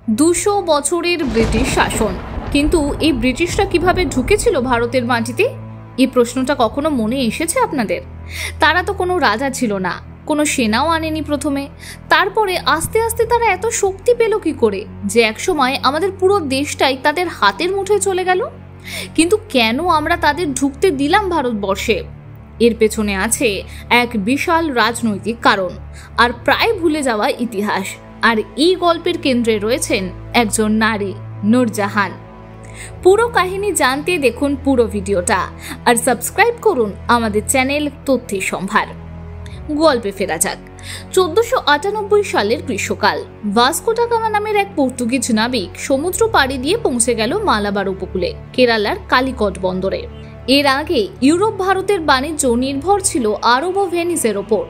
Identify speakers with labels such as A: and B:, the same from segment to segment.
A: 200 বছরের ব্রিটিশ শাসন, কিন্তু এই ব্রিটিশরা কিভাবে ঢুকেছিল ভারতের মাটিতে? এই প্রশ্নটা কখনো মনে এসেছে আপনাদের? তারা তো কোনো রাজা ছিল না, কোনো সেনাও আনেনি প্রথমে। তারপরে আস্তে আস্তে তারা এত শক্তি পেল কি করে যে একসময় আমাদের পুরো দেশটাই তাদের হাতের মুঠোয় চলে গেল? কিন্তু কেন আমরা তাদের ঢুকতে দিলাম ভারতবর্ষে? এর পেছনে আছে এক বিশাল রাজনৈতিক কারণ আর প্রায় ভুলে যাওয়া ইতিহাস। আর এই গল্পের কেন্দ্রে রয়েছেন একজন নারী, নূরজাহান। পুরো কাহিনী জানতে দেখুন পুরো ভিডিওটা আর সাবস্ক্রাইব করুন আমাদের চ্যানেল তথ্যের সম্ভার। গল্পে ফেরা যাক। 1498 সালের গ্রীষ্মকাল, ভাস্কো দা গামা নামের এক পর্তুগিজ নাবিক সমুদ্র পাড়ি দিয়ে পৌঁছে গেল মালাবার উপকূলে, কেরালার কালিকট বন্দরে। এর আগে ইউরোপ ভারতের বাণিজ্য নির্ভর ছিল আরব ও ভেনিসের ওপর।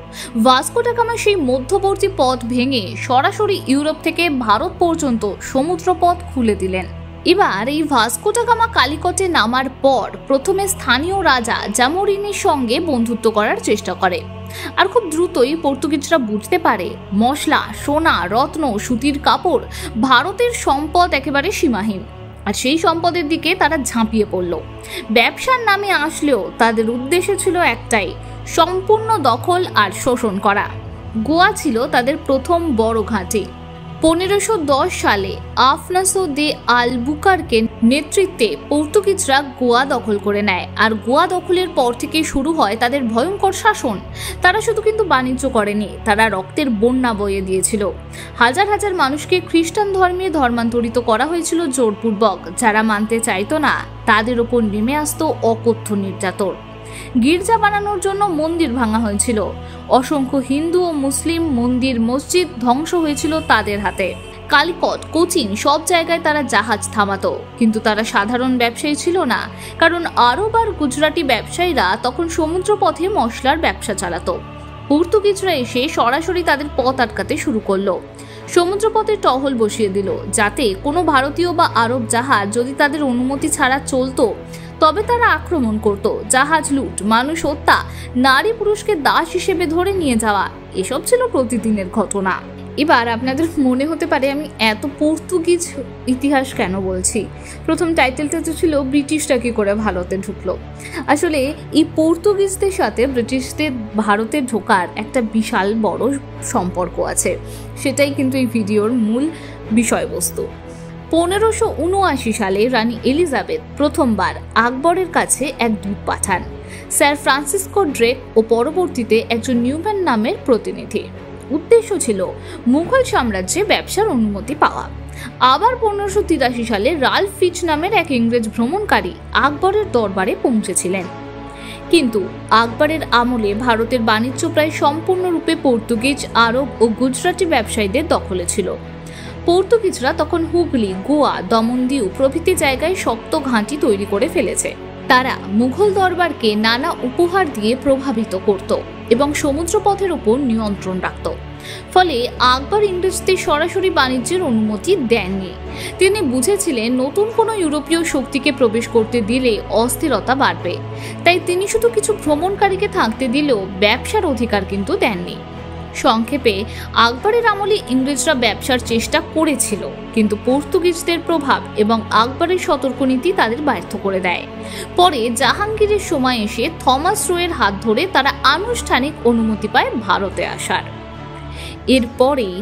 A: ভাস্কো দা গামা সেই মধ্যবর্তী পথ ভেঙে সরাসরি ইউরোপ থেকে ভারত পর্যন্ত সমুদ্র পথ খুলে দিলেন। এবার এই ভাস্কো দা গামা কালিকটে নামার পর প্রথমে স্থানীয় রাজা জামোরিনের সঙ্গে বন্ধুত্ব করার চেষ্টা করে। আর খুব দ্রুতই পর্তুগিজরা বুঝতে পারে মশলা, সোনা, রত্ন, সুতির কাপড়, ভারতের সম্পদ একেবারে সীমাহীন। আর সেই সম্পদের দিকে তারা ঝাঁপিয়ে পড়ল। ব্যবসার নামে আসলেও তাদের উদ্দেশ্য ছিল একটাই, সম্পূর্ণ দখল আর শোষণ করা। গোয়া ছিল তাদের প্রথম বড় ঘাঁটি। 1510 সালে আফনাসো দে আলবুকার্কের নেতৃত্বে পর্তুগিজরা গোয়া দখল করে নেয়। আর গোয়া দখলের পর থেকে শুরু হয় তাদের ভয়ঙ্কর শাসন। তারা শুধু কিন্তু বাণিজ্য করেনি, তারা রক্তের বন্যা বয়ে দিয়েছিল। হাজার হাজার মানুষকে খ্রিস্টান ধর্মে ধর্মান্তরিত করা হয়েছিল জোরপূর্বক। যারা মানতে চাইতো না তাদের ওপর নেমে আসতো অকথ্য নির্যাতন। গির্জা বানানোর জন্য মন্দির ভাঙা হয়েছিল। অসংখ্য হিন্দু ও মুসলিম মন্দির, মসজিদ ধ্বংস হয়েছিল তাদের হাতে। কালিকট, কোচিন সব জায়গায় তারা জাহাজ থামাতো। কিন্তু তারা সাধারণ ব্যবসায়ী ছিল না, কারণ আরব আর গুজরাটি ব্যবসায়ীরা তখন সমুদ্র পথে মশলার ব্যবসা চালাতো। পর্তুগিজরা এসে সরাসরি তাদের পথ আটকাতে শুরু করলো। সমুদ্রপথে টহল বসিয়ে দিল, যাতে কোনো ভারতীয় বা আরব জাহাজ যদি তাদের অনুমতি ছাড়া চলতো তবে তারা আক্রমণ করত। জাহাজ লুট, মানুষ হত্যা, নারী পুরুষকে দাস হিসেবে ধরে নিয়ে যাওয়া, এসব ছিল প্রতিদিনের ঘটনা। এবার আপনাদের মনে হতে পারে আমি এত পর্তুগিজ ইতিহাস কেন বলছি। প্রথম টাইটেলটা তো ছিল ব্রিটিশরা কি করে ভারতে ঢুকলো। আসলে এই পর্তুগিজদের সাথে ব্রিটিশদের ভারতে ঢোকার একটা বিশাল বড় সম্পর্ক আছে, সেটাই কিন্তু এই ভিডিওর মূল বিষয়বস্তু। 1579 সালে রানী এলিজাবেথ প্রথমবার আকবরের কাছে এক দূত পাঠান, স্যার ফ্রান্সিসকো ড্রেক ও পরবর্তীতে একজন নিউম্যান নামের প্রতিনিধি। উদ্দেশ্য ছিল মুঘল সাম্রাজ্যে ব্যবসার অনুমতি পাওয়া। আবার 1583 সালে রাল্ফ ফিচ নামের এক ইংরেজ ভ্রমণকারী আকবরের দরবারে পৌঁছেছিলেন। কিন্তু আকবরের আমলে ভারতের বাণিজ্য প্রায় সম্পূর্ণরূপে পর্তুগিজ, আরব ও গুজরাটি ব্যবসায়ীদের দখলে ছিল। পর্তুগিজরা তখন হুগলি, গোয়া, দমনদিউ প্রভৃতি জায়গায় শক্ত ঘাঁটি তৈরি করে ফেলেছে। তারা মুঘল দরবারকে নানা উপহার দিয়ে প্রভাবিত করত এবং সমুদ্রপথের উপর নিয়ন্ত্রণ রাখত। ফলে আকবর ইংরেজদের সরাসরি বাণিজ্যের অনুমতি দেননি। তিনি বুঝেছিলেন নতুন কোনো ইউরোপীয় শক্তিকে প্রবেশ করতে দিলে অস্থিরতা বাড়বে। তাই তিনি শুধু কিছু ভ্রমণকারীকে থাকতে দিলেও ব্যবসার অধিকার কিন্তু দেননি। সংক্ষেপে, আকবরের আমলে ইংরেজরা ব্যবসার চেষ্টা করেছিল, কিন্তু পর্তুগিজদের প্রভাব এবং আকবরের সতর্কনীতি তাদের ব্যর্থ করে দেয়। পরে জাহাঙ্গীরের সময় এসে থমাস রোয়ের হাত ধরে তারা আনুষ্ঠানিক অনুমতি পায় ভারতে আসার। এরপরেই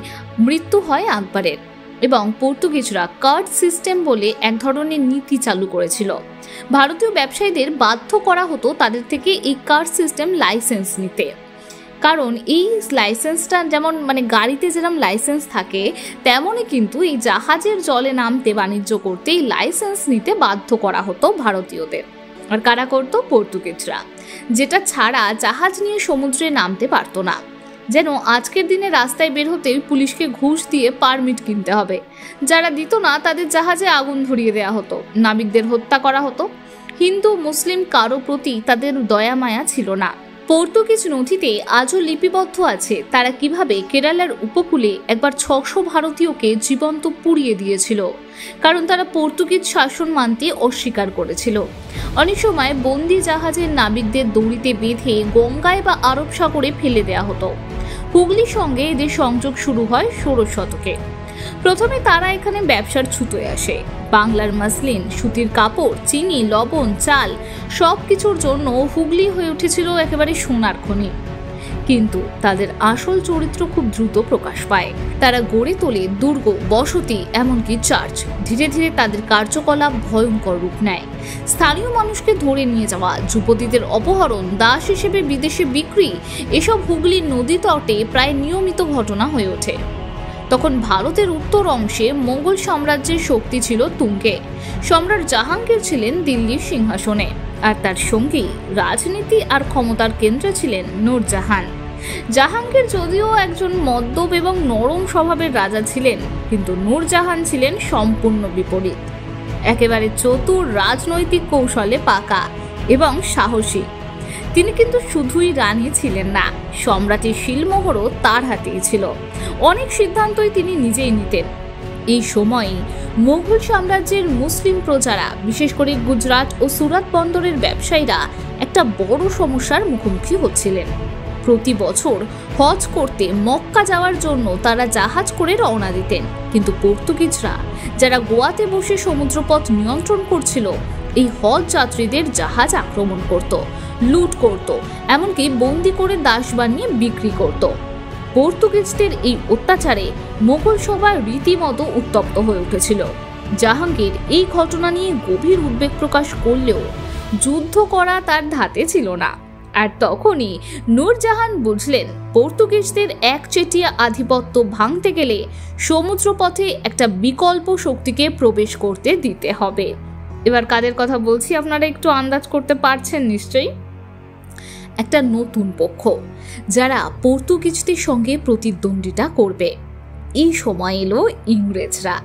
A: মৃত্যু হয় আকবরের এবং পর্তুগিজরা কার্ড সিস্টেম বলে এক ধরনের নীতি চালু করেছিল। ভারতীয় ব্যবসায়ীদের বাধ্য করা হতো তাদের থেকে এই কার্ড সিস্টেম লাইসেন্স নিতে। কারণ এই লাইসেন্সটা যেমন গাড়িতে যেরকম লাইসেন্স থাকে, তেমনই কিন্তু এই জাহাজের জলে নামতে, বাণিজ্য করতে এই লাইসেন্স নিতে বাধ্য করা হতো ভারতীয়দের। আর কারা করতো? পর্তুগিজরা, যেটা ছাড়া জাহাজ নিয়ে সমুদ্রে নামতে পারতো না। যেন আজকের দিনে রাস্তায় বের হতেই পুলিশকে ঘুষ দিয়ে পারমিট কিনতে হবে। যারা দিত না তাদের জাহাজে আগুন ধরিয়ে দেওয়া হতো, নাবিকদের হত্যা করা হতো। হিন্দু মুসলিম কারো প্রতি তাদের দয়া মায়া ছিল না। পর্তুগিজ নথিতে আজও লিপিবদ্ধ আছে তারা কিভাবে কেরালার উপকূলে একবার 600 ভারতীয়কে জীবন্ত পুড়িয়ে দিয়েছিল, কারণ তারা পর্তুগিজ শাসন মানতে অস্বীকার করেছিল। অনেক সময় বন্দি জাহাজের নাবিকদের দড়িতে বেঁধে গঙ্গায় বা আরব সাগরে ফেলে দেওয়া হতো। হুগলির সঙ্গে এদের সংযোগ শুরু হয় 16 শতকে। প্রথমে তারা এখানে ব্যবসার ছুতোয় আসে। বাংলার মাসলিন, সুতির কাপড়, চিনি, লবণ, চাল সবকিছুর জন্য হুগলি হয়ে উঠেছিল একেবারে সোনার খনি। কিন্তু তাদের আসল চরিত্র খুব দ্রুত প্রকাশ পায়। তারা গড়ে তোলে দুর্গ, বসতি, এমনকি চার্চ। ধীরে ধীরে তাদের কার্যকলাপ ভয়ঙ্কর রূপ নেয়। স্থানীয় মানুষকে ধরে নিয়ে যাওয়া, যুবতীদের অপহরণ, দাস হিসেবে বিদেশে বিক্রি, এসব হুগলির নদী তটে প্রায় নিয়মিত ঘটনা হয়ে ওঠে। তখন ভারতের উত্তর অংশে মোগল সাম্রাজ্যের শক্তি ছিল তুঙ্গে। সম্রাট জাহাঙ্গীর ছিলেন দিল্লির সিংহাসনে, আর তার সঙ্গী রাজনীতি আর ক্ষমতার কেন্দ্রে ছিলেন নূরজাহান। জাহাঙ্গীর যদিও একজন মদ্যপ এবং নরম স্বভাবের রাজা ছিলেন, কিন্তু নূরজাহান ছিলেন সম্পূর্ণ বিপরীত। একেবারে চতুর, রাজনৈতিক কৌশলে পাকা এবং সাহসী। তিনি কিন্তু শুধুই রানী ছিলেন না, সম্রাটের শিলমোহরও তার হাতেই ছিল। অনেক সিদ্ধান্তই তিনি নিজেই নিতেন। এই সময়ে মোগল সাম্রাজ্যের মুসলিম প্রজারা, বিশেষ করে গুজরাট ও সুরাত বন্দরের ব্যবসায়ীরা একটা বড় সমস্যার মুখোমুখি হচ্ছিলেন। প্রতি বছর হজ করতে মক্কা যাওয়ার জন্য তারা জাহাজ করে রওনা দিতেন, কিন্তু পর্তুগিজরা, যারা গোয়াতে বসে সমুদ্রপথ নিয়ন্ত্রণ করছিল, এই হজ যাত্রীদের জাহাজ আক্রমণ করত, লুট করত, এমনকি বন্দি করে দাস বানিয়ে বিক্রি করত। পর্তুগিজদের এই অত্যাচারে মোগল সভা রীতিমতো উত্তপ্ত হয়ে উঠেছিল। জাহাঙ্গীর এই ঘটনা নিয়ে গভীর উদ্বেগ প্রকাশ করলেও যুদ্ধ করা তার ধাতে ছিল না। আর তখনই নূরজাহান বুঝলেন, পর্তুগিজদের একচেটিয়া আধিপত্য ভাঙতে গেলে সমুদ্রপথে একটা বিকল্প শক্তিকে প্রবেশ করতে দিতে হবে। এবার কাদের কথা বলছি আপনারা একটু আন্দাজ করতে পারছেন নিশ্চয়ই। একটা নতুন পক্ষ, যারা পর্তুগিজদের সঙ্গে প্রতিদ্বন্দ্বিতা করবে। এই সময় এলো ইংরেজরা।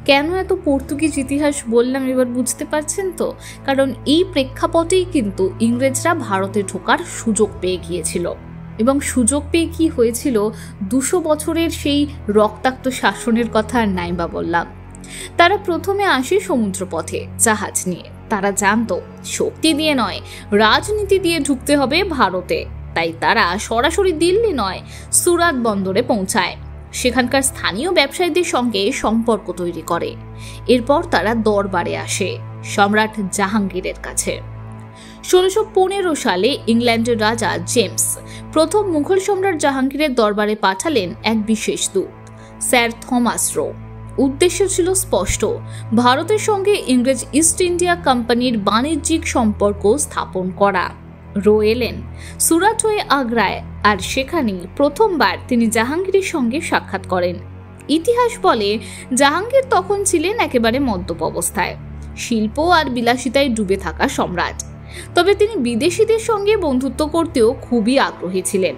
A: কেন এত পর্তুগিজ ইতিহাস বললাম এবার বুঝতে পারছেন তো? কারণ এই প্রেক্ষাপটেই কিন্তু ইংরেজরা ভারতে ঢোকার সুযোগ পেয়ে গিয়েছিল। এবং সুযোগ পেয়ে কি হয়েছিল, 200 বছরের সেই রক্তাক্ত শাসনের কথা আর নাই বা বললাম। তারা প্রথমে আসে সমুদ্রপথে জাহাজ নিয়ে। তারা জানতো শক্তি দিয়ে নয়, রাজনীতি দিয়ে ঢুকতে হবে ভারতে। তাই তারা সরাসরি দিল্লি নয়, সুরাত বন্দরে পৌঁছায়। সেখানকার স্থানীয় ব্যবসায়ীদের সঙ্গে সম্পর্ক তৈরি করে। এরপর তারা দরবারে আসে সম্রাট জাহাঙ্গীরের কাছে। 1615 সালে ইংল্যান্ডের রাজা জেমস প্রথম মুঘল সম্রাট জাহাঙ্গীরের দরবারে পাঠালেন এক বিশেষ দূত, স্যার থমাস রো। উদ্দেশ্য ছিল স্পষ্ট, ভারতের সঙ্গে ইংরেজ ইস্ট ইন্ডিয়া কোম্পানির বাণিজ্যিক সম্পর্ক স্থাপন করা। রো এলেন সুরাট হয়ে আগ্রায়, আর সেখানেই প্রথমবার তিনি জাহাঙ্গীরের সঙ্গে সাক্ষাৎ করেন। ইতিহাস বলে জাহাঙ্গীর তখন ছিলেন একেবারে মদ্যপ অবস্থায়, শিল্প আর বিলাসিতায় ডুবে থাকা সম্রাট। তবে তিনি বিদেশিদের সঙ্গে বন্ধুত্ব করতেও খুবই আগ্রহী ছিলেন।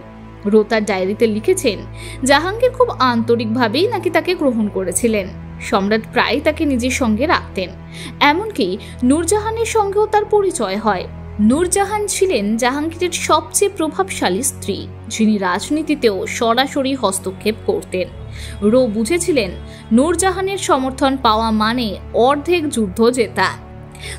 A: রো তার ডায়েরিতে লিখেছেন, জাহাঙ্গীর খুব আন্তরিকভাবেই নাকি তাকে গ্রহণ করেছিলেন। সম্রাট প্রায় তাকে নিজের সঙ্গে রাখতেন। এমনকি নূরজাহানের সঙ্গেও তার পরিচয় হয়। নূরজাহান ছিলেন জাহাঙ্গীরের সবচেয়ে প্রভাবশালী স্ত্রী, যিনি রাজনীতিতেও সরাসরি হস্তক্ষেপ করতেন। রো বুঝেছিলেন নূরজাহানের সমর্থন পাওয়া মানে অর্ধেক যুদ্ধ জেতা।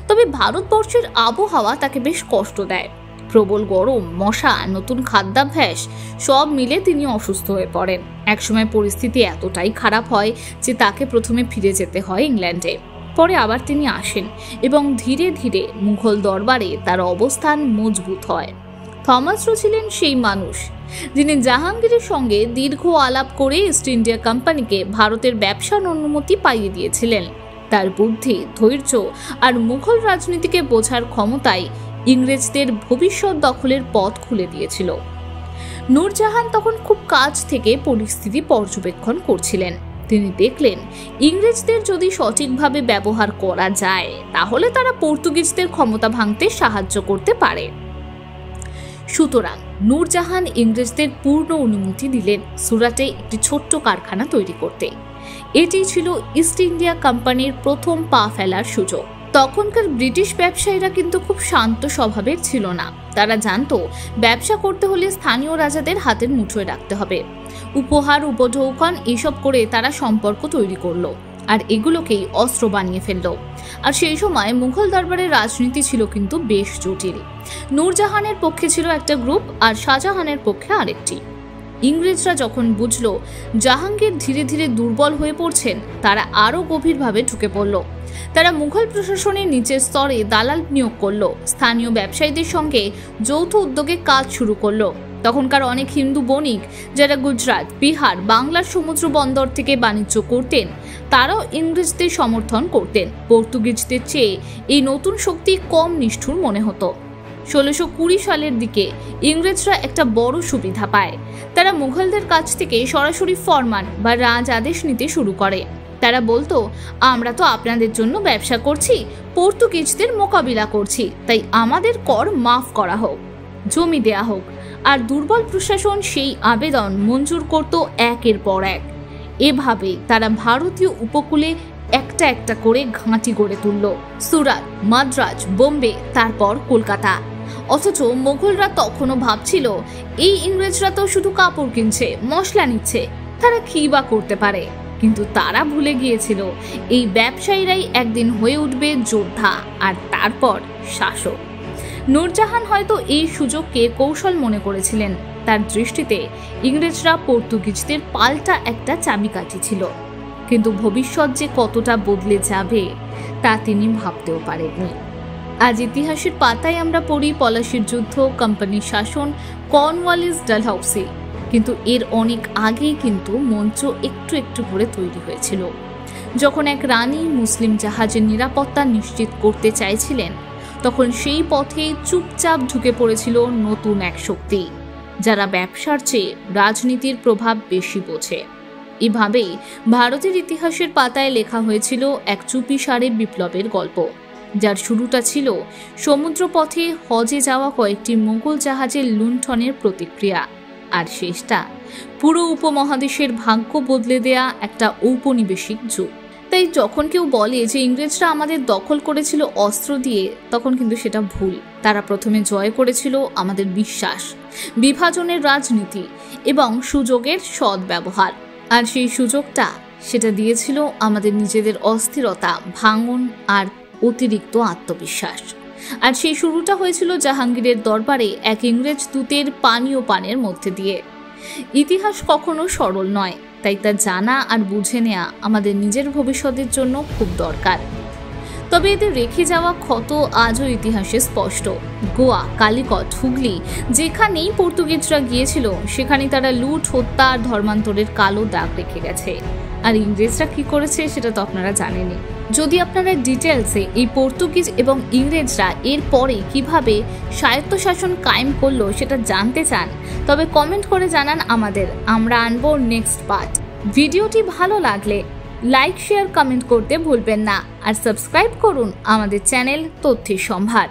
A: তবে ভারতবর্ষের আবহাওয়া তাকে বেশ কষ্ট দেয়। প্রবল গরম, মশা, নতুন খাদ্যাভ্যাস সব মিলে তিনি অসুস্থ হয়ে পড়েন। একসময় পরিস্থিতি এতটাই খারাপ হয় যে তাকে প্রথমে ফিরে যেতে হয় ইংল্যান্ডে। পরে আবার তিনি আসেন এবং ধীরে ধীরে মুঘল দরবারে তার অবস্থান মজবুত হয়। থমাস রো ছিলেন সেই মানুষ যিনি জাহাঙ্গীরের সঙ্গে দীর্ঘ আলাপ করে ইস্ট ইন্ডিয়া কোম্পানিকে ভারতের ব্যবসার অনুমতি পাইয়ে দিয়েছিলেন। তার বুদ্ধি, ধৈর্য আর মুঘল রাজনীতিকে বোঝার ক্ষমতায় ইংরেজদের ভবিষ্যৎ দখলের পথ খুলে দিয়েছিল। নূরজাহান তখন খুব কাছ থেকে পরিস্থিতি পর্যবেক্ষণ করছিলেন। তিনি দেখলেন ইংরেজদের যদি সঠিকভাবে ব্যবহার করা যায় তাহলে তারা পর্তুগিজদের ক্ষমতা ভাঙতে সাহায্য করতে পারে। সুতরাং নূরজাহান ইংরেজদের পূর্ণ অনুমতি দিলেন সুরাটে একটি ছোট্ট কারখানা তৈরি করতে। এটি ছিল ইস্ট ইন্ডিয়া কোম্পানির প্রথম পা ফেলার সুযোগ। তখনকার ব্রিটিশ ব্যবসায়ীরা কিন্তু খুব শান্ত স্বভাবের ছিল না। তারা জানতো ব্যবসা করতে হলে স্থানীয় রাজাদের হাতের মুঠোয় রাখতে হবে। উপহার, উপঢৌকন এসব করে তারা সম্পর্ক তৈরি করলো আর এগুলোকেই অস্ত্র বানিয়ে ফেললো। আর সেই সময় মুঘল দরবারের রাজনীতি ছিল কিন্তু বেশ জটিল। নূরজাহানের পক্ষে ছিল একটা গ্রুপ আর শাহজাহানের পক্ষে আরেকটি। ইংরেজরা যখন বুঝল জাহাঙ্গীর ধীরে ধীরে দুর্বল হয়ে পড়ছেন, তারা আরও গভীরভাবে ঢুকে পড়ল। তারা মুঘল প্রশাসনের নিচের স্তরে দালাল নিয়োগ করলো, স্থানীয় ব্যবসায়ীদের সঙ্গে যৌথ উদ্যোগে কাজ শুরু করলো। তখনকার অনেক হিন্দু বণিক যারা গুজরাট, বিহার, বাংলার সমুদ্র বন্দর থেকে বাণিজ্য করতেন, তারাও ইংরেজদের সমর্থন করতেন। পর্তুগিজদের চেয়ে এই নতুন শক্তি কম নিষ্ঠুর মনে হতো। 1620 সালের দিকে ইংরেজরা একটা বড় সুবিধা পায়। তারা মুঘলদের কাছ থেকে সরাসরি ফরমান বা রাজ আদেশ নিতে শুরু করে। তারা বলতো, আমরা তো আপনাদের জন্য ব্যবসা করছি, পর্তুগিজদের মোকাবিলা করছি, তাই আমাদের কর মাফ করা হোক, জমি দেয়া হোক। আর দুর্বল প্রশাসন সেই আবেদন মঞ্জুর করত একের পর এক। এভাবে তারা ভারতীয় উপকূলে একটা একটা করে ঘাঁটি গড়ে তুলল, সুরাট, মাদ্রাজ, বোম্বে, তারপর কলকাতা। অথচ মোগলরা তখনও ভাবছিল, এই ইংরেজরা তো শুধু কাপড় কিনছে, মশলা নিচ্ছে, তারা কি বা করতে পারে। কিন্তু তারা ভুলে গিয়েছিল, এই ব্যবসায়ীরাই একদিন হয়ে উঠবে যোদ্ধা আর তারপর শাসক। নূরজাহান হয়তো এই সুযোগকে কৌশল মনে করেছিলেন। তার দৃষ্টিতে ইংরেজরা পর্তুগিজদের পাল্টা একটা চাবিকাঠি ছিল, কিন্তু ভবিষ্যৎ যে কতটা বদলে যাবে তা তিনি ভাবতেও পারেননি। আজ ইতিহাসের পাতায় আমরা পড়ি পলাশির যুদ্ধ, কোম্পানির শাসন, কর্নওয়ালিস, ডালহাউসি, কিন্তু এর অনেক আগেই কিন্তু মঞ্চ একটু একটু করে তৈরি হয়েছিল। যখন এক রানী মুসলিম জাহাজের নিরাপত্তা নিশ্চিত করতে চাইছিলেন, তখন সেই পথে চুপচাপ ঢুকে পড়েছিল নতুন এক শক্তি, যারা ব্যবসার চেয়ে রাজনীতির প্রভাব বেশি বোঝে। এভাবেই ভারতের ইতিহাসের পাতায় লেখা হয়েছিল এক চুপিসারে বিপ্লবের গল্প, যার শুরুটা ছিল সমুদ্রপথে হজে যাওয়া কয়েকটি মোগল জাহাজের লুণ্ঠনের প্রতিক্রিয়া, আর শেষটা পুরো উপমহাদেশের ভাগ্য বদলে দেয়া একটা ঔপনিবেশিক যুগ। তাই যখন কেউ বলে যে ইংরেজরা আমাদের দখল করেছিল অস্ত্র দিয়ে, তখন কিন্তু সেটা ভুল। তারা প্রথমে জয় করেছিল আমাদের বিশ্বাস, বিভাজনের রাজনীতি এবং সুযোগের সদ্ব্যবহার। আর সেই সুযোগটা সেটা দিয়েছিল আমাদের নিজেদের অস্থিরতা, ভাঙন আর অতিরিক্ত আত্মবিশ্বাস। আর সেই শুরুটা হয়েছিল জাহাঙ্গীরের দরবারে এক ইংরেজ দূতের পানীয় পানের মধ্যে দিয়ে। ইতিহাস কখনো সরল নয়, তাই তা জানা আর বুঝে নেওয়া আমাদের নিজের ভবিষ্যতের জন্য খুব দরকার। তবে এদের রেখে যাওয়া ক্ষত আজও ইতিহাসে স্পষ্ট। গোয়া, কালিকট, হুগলি, যেখানেই পর্তুগিজরা গিয়েছিল সেখানেই তারা লুট, হত্যা আর ধর্মান্তরের কালো দাগ রেখে গেছে। আর ইংরেজরা কি করেছে সেটা তো আপনারা জানেনই। যদি আপনারা ডিটেলসে এই পর্তুগিজ এবং ইংরেজরা এর পরে কিভাবে স্বায়ত্তশাসন কায়েম করলো সেটা জানতে চান, তবে কমেন্ট করে জানান আমাদের, আমরা আনবো নেক্সট পার্ট। ভিডিওটি ভালো লাগলে লাইক, শেয়ার, কমেন্ট করতে ভুলবেন না আর সাবস্ক্রাইব করুন আমাদের চ্যানেল তথ্যের সম্ভার।